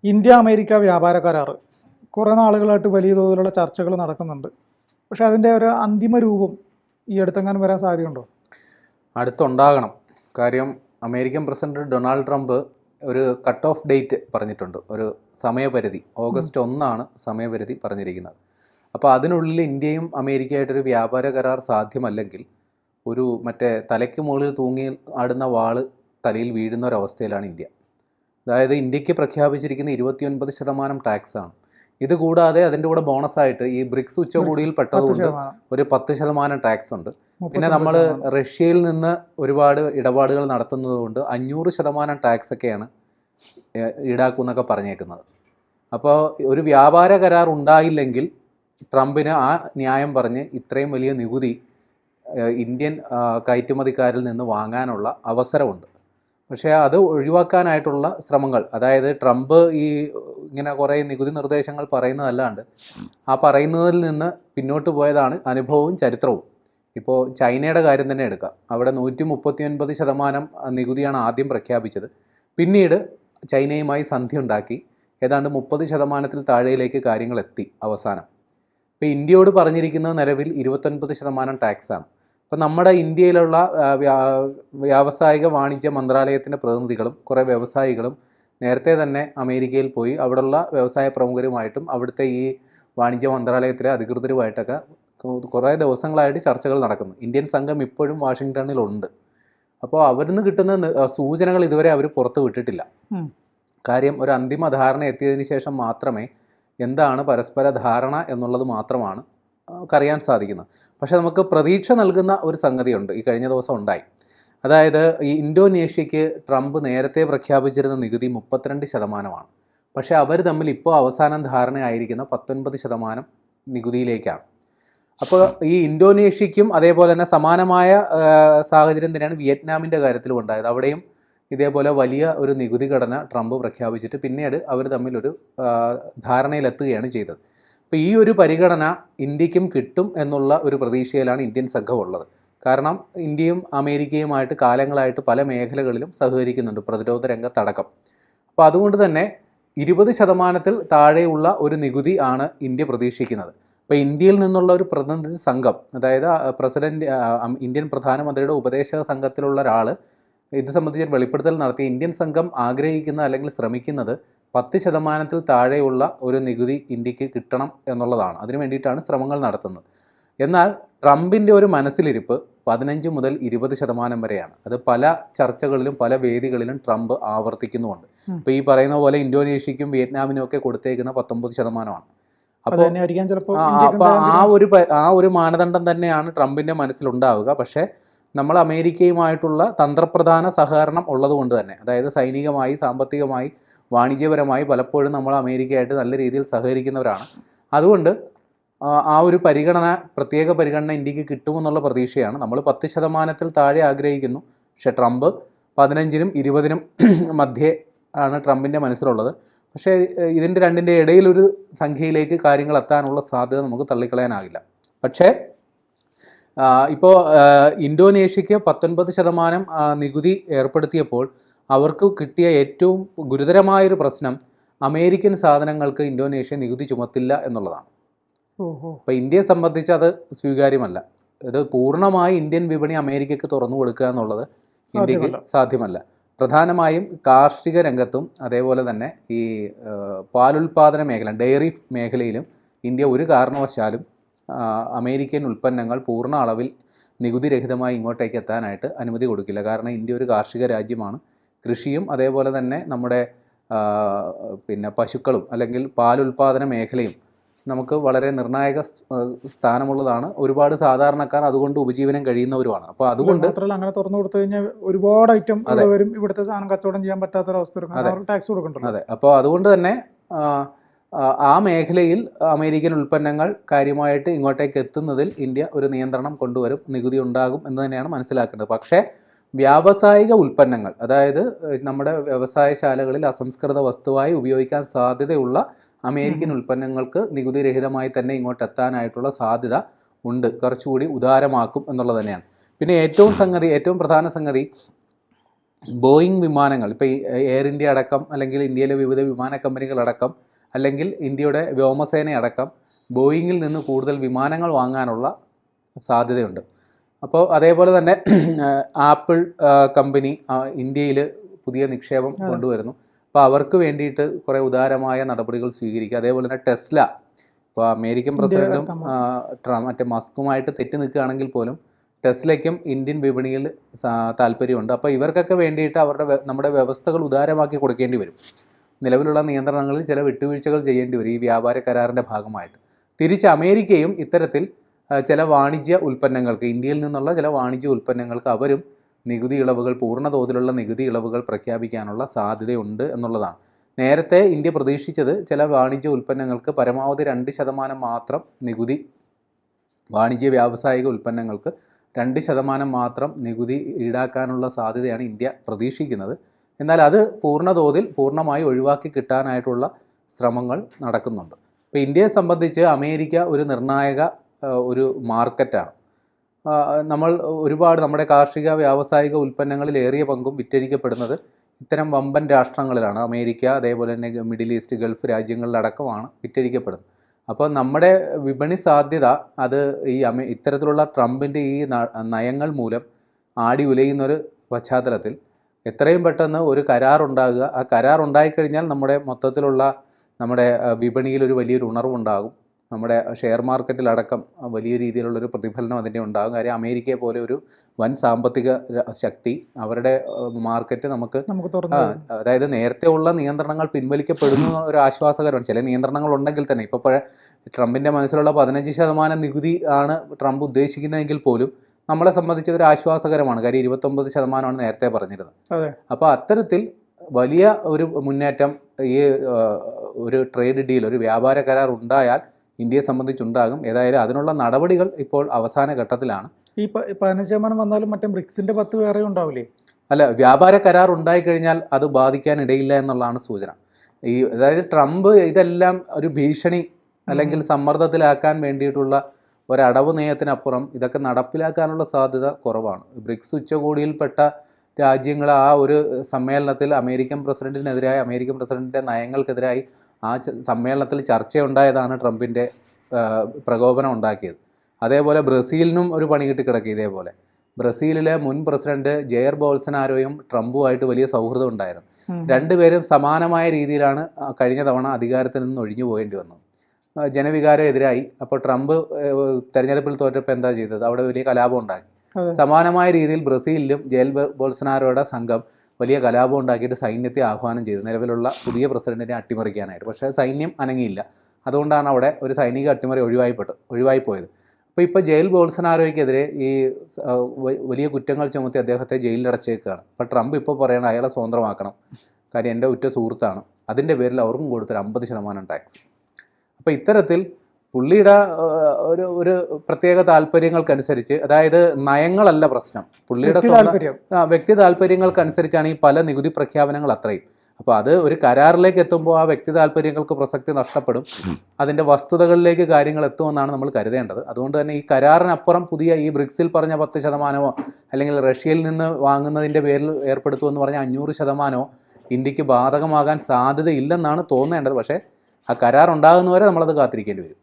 India America വ്യാപാര കരാർ കുറേ നാളുകളായിട്ട് വലിയ തോതിലുള്ള ചർച്ചകൾ നടക്കുന്നുണ്ട്. പക്ഷേ അതിൻ്റെ ഒരു അന്തിമ രൂപം ഈ അടുത്തെങ്ങാനും വരാൻ സാധ്യതയുണ്ടോ? അടുത്തുണ്ടാകണം. കാര്യം അമേരിക്കൻ പ്രസിഡന്റ് ഡൊണാൾഡ് ട്രംപ് ഒരു കട്ട് ഓഫ് ഡേറ്റ് പറഞ്ഞിട്ടുണ്ട്, ഒരു സമയപരിധി. ഓഗസ്റ്റ് 1 സമയപരിധി പറഞ്ഞിരിക്കുന്നത്. അപ്പോൾ അതിനുള്ളിൽ ഇന്ത്യയും അമേരിക്കയായിട്ടൊരു വ്യാപാര കരാർ സാധ്യമല്ലെങ്കിൽ ഒരു മറ്റേ തലയ്ക്ക് മുകളിൽ തൂങ്ങി ആടുന്ന വാള് തലയിൽ വീഴുന്ന ഒരവസ്ഥയിലാണ് ഇന്ത്യ. അതായത് ഇന്ത്യക്ക് പ്രഖ്യാപിച്ചിരിക്കുന്ന 29% ടാക്സാണ്. ഇതുകൂടാതെ അതിൻ്റെ കൂടെ ബോണസായിട്ട് ഈ ബ്രിക്സ് ഉച്ചകോടിയിൽ പെട്ടതുകൊണ്ട് ഒരു 10% ടാക്സ് ഉണ്ട്. പിന്നെ നമ്മൾ റഷ്യയിൽ നിന്ന് ഒരുപാട് ഇടപാടുകൾ നടത്തുന്നത് കൊണ്ട് 500% ടാക്സ് ഒക്കെയാണ് ഈടാക്കുമെന്നൊക്കെ പറഞ്ഞേക്കുന്നത്. അപ്പോൾ ഒരു വ്യാപാര കരാർ ഉണ്ടായില്ലെങ്കിൽ ട്രംപിന് ആ ന്യായം പറഞ്ഞ് ഇത്രയും വലിയ നികുതി ഇന്ത്യൻ കയറ്റുമതിക്കാരിൽ നിന്ന് വാങ്ങാനുള്ള അവസരമുണ്ട്. പക്ഷേ അത് ഒഴിവാക്കാനായിട്ടുള്ള ശ്രമങ്ങൾ, അതായത് ട്രംപ് ഇങ്ങനെ കുറേ നികുതി നിർദ്ദേശങ്ങൾ പറയുന്നതല്ലാണ്ട് ആ പറയുന്നതിൽ നിന്ന് പിന്നോട്ട് പോയതാണ് അനുഭവവും ചരിത്രവും. ഇപ്പോൾ ചൈനയുടെ കാര്യം തന്നെ എടുക്കാം. അവിടെ 139% നികുതിയാണ് ആദ്യം പ്രഖ്യാപിച്ചത്. പിന്നീട് ചൈനയുമായി സന്ധി ഉണ്ടാക്കി ഏതാണ്ട് 30% താഴെയിലേക്ക് കാര്യങ്ങൾ എത്തി അവസാനം. ഇപ്പോൾ ഇന്ത്യയോട് പറഞ്ഞിരിക്കുന്നത് നിലവിൽ 29% ടാക്സാണ്. അപ്പോൾ നമ്മുടെ ഇന്ത്യയിലുള്ള വ്യാവസായിക വാണിജ്യ മന്ത്രാലയത്തിൻ്റെ പ്രതിനിധികളും കുറേ വ്യവസായികളും നേരത്തെ തന്നെ അമേരിക്കയിൽ പോയി അവിടെയുള്ള വ്യവസായ പ്രമുഖരുമായിട്ടും അവിടുത്തെ ഈ വാണിജ്യ മന്ത്രാലയത്തിലെ അധികൃതരുമായിട്ടൊക്കെ കുറേ ദിവസങ്ങളായിട്ട് ചർച്ചകൾ നടക്കുന്നു. ഇന്ത്യൻ സംഘം ഇപ്പോഴും വാഷിങ്ടണിലുണ്ട്. അപ്പോൾ അവരിൽ നിന്ന് കിട്ടുന്ന സൂചനകൾ ഇതുവരെ അവർ പുറത്ത് വിട്ടിട്ടില്ല. കാര്യം ഒരു അന്തിമ ധാരണ എത്തിയതിന് ശേഷം മാത്രമേ എന്താണ് പരസ്പര ധാരണ എന്നുള്ളത് മാത്രമാണ് അറിയാൻ സാധിക്കുന്നത്. പക്ഷേ നമുക്ക് പ്രതീക്ഷ നൽകുന്ന ഒരു സംഗതിയുണ്ട്, ഈ കഴിഞ്ഞ ദിവസം ഉണ്ടായി. അതായത് ഈ ഇന്തോനേഷ്യയ്ക്ക് ട്രംപ് നേരത്തെ പ്രഖ്യാപിച്ചിരുന്ന നികുതി 32%. പക്ഷേ അവർ തമ്മിൽ ഇപ്പോൾ അവസാനം ധാരണയായിരിക്കുന്ന 19% നികുതിയിലേക്കാണ്. അപ്പോൾ ഈ ഇന്തോനേഷ്യയ്ക്കും അതേപോലെ തന്നെ സമാനമായ സാഹചര്യം തന്നെയാണ് വിയറ്റ്നാമിൻ്റെ കാര്യത്തിലും ഉണ്ടായത്. അവിടെയും ഇതേപോലെ വലിയ ഒരു നികുതി ഘടന ട്രംപ് പ്രഖ്യാപിച്ചിട്ട് പിന്നീട് അവർ തമ്മിലൊരു ധാരണയിലെത്തുകയാണ് ചെയ്തത്. അപ്പോൾ ഈ ഒരു പരിഗണന ഇന്ത്യക്കും കിട്ടും എന്നുള്ള ഒരു പ്രതീക്ഷയിലാണ് ഇന്ത്യൻ സംഘം ഉള്ളത്. കാരണം ഇന്ത്യയും അമേരിക്കയുമായിട്ട് കാലങ്ങളായിട്ട് പല മേഖലകളിലും സഹകരിക്കുന്നുണ്ട്, പ്രതിരോധ രംഗത്തടക്കം. അപ്പോൾ അതുകൊണ്ട് തന്നെ 20% താഴെയുള്ള ഒരു നികുതി ആണ് ഇന്ത്യ പ്രതീക്ഷിക്കുന്നത്. അപ്പോൾ ഇന്ത്യയിൽ നിന്നുള്ള ഒരു പ്രതിനിധി സംഘം, അതായത് ഇന്ത്യൻ പ്രധാനമന്ത്രിയുടെ ഉപദേശക സംഘത്തിലുള്ള ഒരാൾ ഇത് സംബന്ധിച്ചൊരു വെളിപ്പെടുത്തൽ നടത്തി. ഇന്ത്യൻ സംഘം ആഗ്രഹിക്കുന്ന അല്ലെങ്കിൽ ശ്രമിക്കുന്നത് 10% താഴെയുള്ള ഒരു നികുതി ഇന്ത്യക്ക് കിട്ടണം എന്നുള്ളതാണ്. അതിനു വേണ്ടിയിട്ടാണ് ശ്രമങ്ങൾ നടത്തുന്നത്. എന്നാൽ ട്രംപിൻ്റെ ഒരു മനസ്സിലിരിപ്പ് 15 മുതൽ 20% വരെയാണ്. അത് പല ചർച്ചകളിലും പല വേദികളിലും ട്രംപ് ആവർത്തിക്കുന്നുമുണ്ട്. ഇപ്പോൾ ഈ പറയുന്ന പോലെ ഇന്തോനേഷ്യയ്ക്കും വിയറ്റ്നാമിനും ഒക്കെ കൊടുത്തേക്കുന്ന 19%. അപ്പോൾ ആ ഒരു മാനദണ്ഡം തന്നെയാണ് ട്രംപിൻ്റെ മനസ്സിലുണ്ടാവുക. പക്ഷേ നമ്മൾ അമേരിക്കയുമായിട്ടുള്ള തന്ത്രപ്രധാന സഹകരണം ഉള്ളതുകൊണ്ട് തന്നെ, അതായത് സൈനികമായി, സാമ്പത്തികമായി, വാണിജ്യപരമായി പലപ്പോഴും നമ്മൾ അമേരിക്കയായിട്ട് നല്ല രീതിയിൽ സഹകരിക്കുന്നവരാണ്. അതുകൊണ്ട് ആ ഒരു പ്രത്യേക പരിഗണന ഇന്ത്യക്ക് കിട്ടുമെന്നുള്ള പ്രതീക്ഷയാണ്. നമ്മൾ 10% താഴെ ആഗ്രഹിക്കുന്നു. പക്ഷേ ട്രംപ് 15-നും 20-നും മധ്യേ ആണ് ട്രംപിൻ്റെ മനസ്സിലുള്ളത്. പക്ഷേ ഇതിൻ്റെ രണ്ടിൻ്റെ ഇടയിലൊരു സംഖ്യയിലേക്ക് കാര്യങ്ങൾ എത്താനുള്ള സാധ്യത നമുക്ക് തള്ളിക്കളയാനാകില്ല. പക്ഷേ ഇപ്പോൾ ഇന്തോനേഷ്യയ്ക്ക് 19% നികുതി ഏർപ്പെടുത്തിയപ്പോൾ അവർക്ക് കിട്ടിയ ഏറ്റവും ഗുരുതരമായൊരു പ്രശ്നം അമേരിക്കൻ സാധനങ്ങൾക്ക് ഇന്തോനേഷ്യ നികുതി ചുമത്തില്ല എന്നുള്ളതാണ്. അപ്പോൾ ഇന്ത്യയെ സംബന്ധിച്ച് അത് സ്വീകാര്യമല്ല. ഇത് പൂർണ്ണമായി ഇന്ത്യൻ വിപണി അമേരിക്കയ്ക്ക് തുറന്നു കൊടുക്കുക എന്നുള്ളത് ഇന്ത്യക്ക് സാധ്യമല്ല. പ്രധാനമായും കാർഷിക രംഗത്തും അതേപോലെ തന്നെ ഈ പാലുൽപാദന മേഖല, ഡയറി മേഖലയിലും ഇന്ത്യ ഒരു കാരണവശാലും അമേരിക്കൻ ഉൽപ്പന്നങ്ങൾ പൂർണ്ണ അളവിൽ നികുതിരഹിതമായി ഇങ്ങോട്ടേക്ക് എത്താനായിട്ട് അനുമതി കൊടുക്കില്ല. കാരണം ഇന്ത്യ ഒരു കാർഷിക രാജ്യമാണ്. കൃഷിയും അതേപോലെ തന്നെ നമ്മുടെ പശുക്കളും അല്ലെങ്കിൽ പാലുൽപാദന മേഖലയും നമുക്ക് വളരെ നിർണായക സ്ഥാനമുള്ളതാണ്. ഒരുപാട് സാധാരണക്കാർ അതുകൊണ്ട് ഉപജീവനം കഴിയുന്നവരുമാണ്. അപ്പോൾ അതുകൊണ്ട് അങ്ങനെ തുറന്നു കൊടുത്തു കഴിഞ്ഞാൽ ഒരുപാട് ഐറ്റം വരും, ഇവിടുത്തെ സാധനം കച്ചവടം ചെയ്യാൻ പറ്റാത്തൊരവസ്ഥ, ടാക്സ് കൊടുക്കണ്ടല്ലോ. അതെ, അപ്പോൾ അതുകൊണ്ട് തന്നെ ആ മേഖലയിൽ അമേരിക്കൻ ഉൽപ്പന്നങ്ങൾ കാര്യമായിട്ട് ഇങ്ങോട്ടേക്ക് എത്തുന്നതിൽ ഇന്ത്യ ഒരു നിയന്ത്രണം കൊണ്ടുവരും, നികുതി ഉണ്ടാകും എന്ന് തന്നെയാണ് മനസ്സിലാക്കേണ്ടത്. പക്ഷേ വ്യാവസായിക ഉൽപ്പന്നങ്ങൾ, അതായത് നമ്മുടെ വ്യവസായശാലകളിൽ അസംസ്കൃത വസ്തുവായി ഉപയോഗിക്കാൻ സാധ്യതയുള്ള അമേരിക്കൻ ഉൽപ്പന്നങ്ങൾക്ക് നികുതി രഹിതമായി തന്നെ ഇങ്ങോട്ട് എത്താനായിട്ടുള്ള സാധ്യത ഉണ്ട്, കുറച്ചുകൂടി ഉദാരമാക്കും എന്നുള്ളത് തന്നെയാണ്. പിന്നെ ഏറ്റവും പ്രധാന സംഗതി ബോയിങ് വിമാനങ്ങൾ, ഇപ്പോൾ ഈ എയർ ഇന്ത്യ അടക്കം, അല്ലെങ്കിൽ ഇന്ത്യയിലെ വിവിധ വിമാന കമ്പനികളടക്കം, അല്ലെങ്കിൽ ഇന്ത്യയുടെ വ്യോമസേനയടക്കം ബോയിങ്ങിൽ നിന്ന് കൂടുതൽ വിമാനങ്ങൾ വാങ്ങാനുള്ള സാധ്യതയുണ്ട്. അപ്പോൾ അതേപോലെ തന്നെ ആപ്പിൾ കമ്പനി ഇന്ത്യയിൽ പുതിയ നിക്ഷേപം കൊണ്ടുവരുന്നു. അപ്പോൾ അവർക്ക് വേണ്ടിയിട്ട് കുറേ ഉദാരമായ നടപടികൾ സ്വീകരിക്കുക. അതേപോലെ തന്നെ ടെസ്ല, ഇപ്പോൾ അമേരിക്കൻ പ്രസിഡന്റും മറ്റേ മസ്കുമായിട്ട് തെറ്റി നിൽക്കുകയാണെങ്കിൽ പോലും ടെസ്ലയ്ക്കും ഇന്ത്യൻ വിപണിയിൽ താല്പര്യമുണ്ട്. അപ്പോൾ ഇവർക്കൊക്കെ വേണ്ടിയിട്ട് നമ്മുടെ വ്യവസ്ഥകൾ ഉദാരമാക്കി കൊടുക്കേണ്ടി വരും. നിലവിലുള്ള നിയന്ത്രണങ്ങളിൽ ചില വിട്ടുവീഴ്ചകൾ ചെയ്യേണ്ടി വരും ഈ വ്യാപാര കരാറിൻ്റെ ഭാഗമായിട്ട്. തിരിച്ച് അമേരിക്കയും ഇത്തരത്തിൽ ചില വാണിജ്യ ഉൽപ്പന്നങ്ങൾക്ക്, ഇന്ത്യയിൽ നിന്നുള്ള ചില വാണിജ്യ ഉൽപ്പന്നങ്ങൾക്ക് അവരും നികുതി ഇളവുകൾ, പൂർണ്ണ തോതിലുള്ള നികുതി ഇളവുകൾ പ്രഖ്യാപിക്കാനുള്ള സാധ്യതയുണ്ട് എന്നുള്ളതാണ്. നേരത്തെ ഇന്ത്യ പ്രതീക്ഷിച്ചത് ചില വാണിജ്യ ഉൽപ്പന്നങ്ങൾക്ക് പരമാവധി 2% മാത്രം നികുതി, വാണിജ്യ വ്യാവസായിക ഉൽപ്പന്നങ്ങൾക്ക് 2% മാത്രം നികുതി ഈടാക്കാനുള്ള സാധ്യതയാണ് ഇന്ത്യ പ്രതീക്ഷിക്കുന്നത്. എന്നാൽ അത് പൂർണ്ണമായി ഒഴിവാക്കി കിട്ടാനായിട്ടുള്ള ശ്രമങ്ങൾ നടക്കുന്നുണ്ട്. ഇപ്പോൾ ഇന്ത്യയെ സംബന്ധിച്ച് അമേരിക്ക ഒരു നിർണായക ഒരു മാർക്കറ്റാണ്. നമ്മൾ നമ്മുടെ കാർഷിക വ്യാവസായിക ഉൽപ്പന്നങ്ങളിൽ ഏറിയ പങ്കും വിറ്റഴിക്കപ്പെടുന്നത് ഇത്തരം വമ്പൻ രാഷ്ട്രങ്ങളിലാണ്. അമേരിക്ക, അതേപോലെ തന്നെ മിഡിൽ ഈസ്റ്റ്, ഗൾഫ് രാജ്യങ്ങളിലടക്കമാണ് വിറ്റഴിക്കപ്പെടുന്നത്. അപ്പോൾ നമ്മുടെ വിപണി സാധ്യത അത് ഇത്തരത്തിലുള്ള ട്രംപിൻ്റെ ഈ നയങ്ങൾ മൂലം ആടി ഉലയുന്നൊരു പശ്ചാത്തലത്തിൽ എത്രയും പെട്ടെന്ന് ഒരു കരാറുണ്ടാകുക. ആ കരാർ ഉണ്ടായിക്കഴിഞ്ഞാൽ മൊത്തത്തിലുള്ള നമ്മുടെ വിപണിയിൽ വലിയൊരു ഉണർവുണ്ടാകും. നമ്മുടെ ഷെയർ മാർക്കറ്റിലടക്കം വലിയ രീതിയിലുള്ളൊരു പ്രതിഫലനം അതിൻ്റെ ഉണ്ടാകും. കാര്യം അമേരിക്കയെ പോലെ ഒരു വൻ സാമ്പത്തിക ശക്തി, അവരുടെ മാർക്കറ്റ് നമുക്ക് അതായത് നേരത്തെ ഉള്ള നിയന്ത്രണങ്ങൾ പിൻവലിക്കപ്പെടുന്ന ഒരു ആശ്വാസകരമാണ്. ചില നിയന്ത്രണങ്ങൾ ഉണ്ടെങ്കിൽ തന്നെ ഇപ്പോൾ ട്രംപിൻ്റെ മനസ്സിലുള്ള 15% നികുതി ആണ് ട്രംപ് ഉദ്ദേശിക്കുന്നതെങ്കിൽ പോലും നമ്മളെ സംബന്ധിച്ച് ഒരു ആശ്വാസകരമാണ്. കാര്യം 29% നേരത്തെ പറഞ്ഞിരുന്നത്. അപ്പോൾ അത്തരത്തിൽ വലിയ ഒരു മുന്നേറ്റം ഈ ഒരു ട്രേഡ് ഡീൽ, ഒരു വ്യാപാര കരാർ ഉണ്ടായാൽ ഇന്ത്യയെ സംബന്ധിച്ചുണ്ടാകും. ഏതായാലും അതിനുള്ള നടപടികൾ ഇപ്പോൾ അവസാന ഘട്ടത്തിലാണ്. ഈ 15% വന്നാലും മറ്റേ ബ്രിക്സിന്റെ 10 വേറെ ഉണ്ടാവില്ലേ? അല്ല, വ്യാപാര കരാർ ഉണ്ടായിക്കഴിഞ്ഞാൽ അത് ബാധിക്കാനിടയില്ല എന്നുള്ളതാണ് സൂചന. അതായത് ട്രംപ് ഇതെല്ലാം ഒരു ഭീഷണി അല്ലെങ്കിൽ സമ്മർദ്ദത്തിലാക്കാൻ വേണ്ടിയിട്ടുള്ള ഒരടവ് നയത്തിനപ്പുറം ഇതൊക്കെ നടപ്പിലാക്കാനുള്ള സാധ്യത കുറവാണ്. ബ്രിക്സ് ഉച്ചകോടിയിൽപ്പെട്ട രാജ്യങ്ങൾ ആ ഒരു സമ്മേളനത്തിൽ അമേരിക്കൻ പ്രസിഡന്റിൻ്റെ നയങ്ങൾക്കെതിരായി ആ സമ്മേളനത്തിൽ ചർച്ചയുണ്ടായതാണ് ട്രംപിൻ്റെ പ്രകോപനം ഉണ്ടാക്കിയത്. അതേപോലെ ബ്രസീലിനും ഒരു പണി കിട്ടി കിടക്കുക. ഇതേപോലെ ബ്രസീലിലെ മുൻ പ്രസിഡന്റ് ജെയർ ബോൾസനാരോയും ട്രംപുമായിട്ട് വലിയ സൗഹൃദം ഉണ്ടായിരുന്നു. രണ്ടുപേരും സമാനമായ രീതിയിലാണ് കഴിഞ്ഞ തവണ അധികാരത്തിൽ നിന്ന് ഒഴിഞ്ഞു പോകേണ്ടി വന്നത്. ജനവികാരം എതിരായി. അപ്പോൾ ട്രംപ് തെരഞ്ഞെടുപ്പിൽ തോറ്റപ്പോൾ എന്താ ചെയ്തത്? അവിടെ വലിയ കലാപം ഉണ്ടാക്കി. സമാനമായ രീതിയിൽ ബ്രസീലിലും ജെയർ ബോൾസനാരോയുടെ സംഘം വലിയ കലാപം ഉണ്ടാക്കിയിട്ട് സൈന്യത്തെ ആഹ്വാനം ചെയ്തു നിലവിലുള്ള പുതിയ പ്രസിഡന്റിനെ അട്ടിമറിക്കാനായിട്ട്. പക്ഷേ സൈന്യം അനങ്ങിയില്ല. അതുകൊണ്ടാണ് അവിടെ ഒരു സൈനിക അട്ടിമറി ഒഴിവായിപ്പോയത്. ഇപ്പോൾ ജെയർ ബോൾസനാരോയ്ക്കെതിരെ ഈ വലിയ കുറ്റങ്ങൾ ചുമത്തി അദ്ദേഹത്തെ ജയിലിലടച്ചേക്കുകയാണ്. അപ്പോൾ ട്രംപ് ഇപ്പോൾ പറയണം അയാളെ സ്വതന്ത്രമാക്കണം, കാര്യം എൻ്റെ ഉറ്റ സുഹൃത്താണ്. അതിൻ്റെ പേരിൽ അവർക്കും കൊടുത്തൊരു 50% ടാക്സ്. അപ്പോൾ ഇത്തരത്തിൽ പുള്ളിയുടെ ഒരു പ്രത്യേക താല്പര്യങ്ങൾക്കനുസരിച്ച്, അതായത് നയങ്ങളല്ല പ്രശ്നം, പുള്ളിയുടെ വ്യക്തി താല്പര്യങ്ങൾക്കനുസരിച്ചാണ് ഈ പല നികുതി പ്രഖ്യാപനങ്ങൾ അത്രയും. അപ്പോൾ അത് ഒരു കരാറിലേക്ക് എത്തുമ്പോൾ ആ വ്യക്തി താല്പര്യങ്ങൾക്ക് പ്രസക്തി നഷ്ടപ്പെടും. അതിൻ്റെ വസ്തുതകളിലേക്ക് കാര്യങ്ങൾ എത്തുമെന്നാണ് നമ്മൾ കരുതേണ്ടത്. അതുകൊണ്ട് തന്നെ ഈ കരാറിനപ്പുറം പുതിയ ഈ ബ്രിക്സിൽ പറഞ്ഞ 10% അല്ലെങ്കിൽ റഷ്യയിൽ നിന്ന് വാങ്ങുന്നതിൻ്റെ പേരിൽ ഏർപ്പെടുത്തുമെന്ന് പറഞ്ഞ 500% ഇന്ത്യക്ക് ബാധകമാകാൻ സാധ്യതയില്ലെന്നാണ് തോന്നേണ്ടത്. പക്ഷേ ആ കരാർ ഉണ്ടാകുന്നവരെ നമ്മളത് കാത്തിരിക്കേണ്ടി വരും.